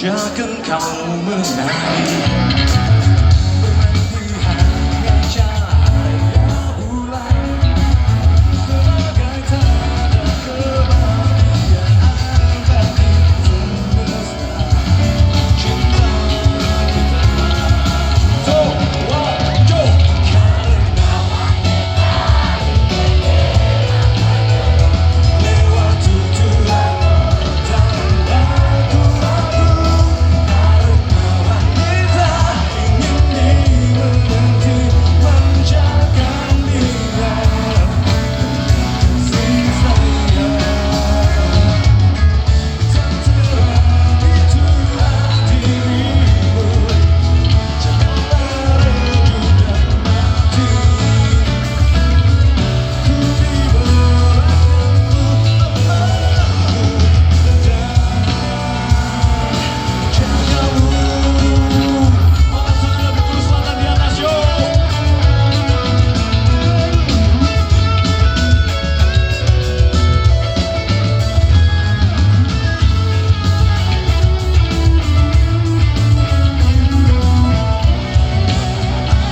Jangan kamu menangis. Bermandi hanya cahaya bulan, sebagai tanda kebahagiaan bagi semesta. Cinta kita Towajo, karena lewat tuturan dan lagu-lagu, karena wanita ingin dimengerti, manjakan dia kasih sayang. Tertera itulah dirimu, janganlah ragu dan mati. Ku berikanmu amarku dan jagamu. Mana saudara Bengkulu Selatan di atas, yo!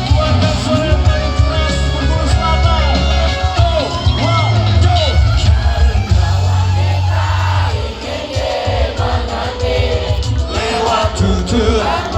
Keluarkan suara yang paling keras Bengkulu Selatan. Towajo, karena wanita ingin dimengerti, lewat tuturan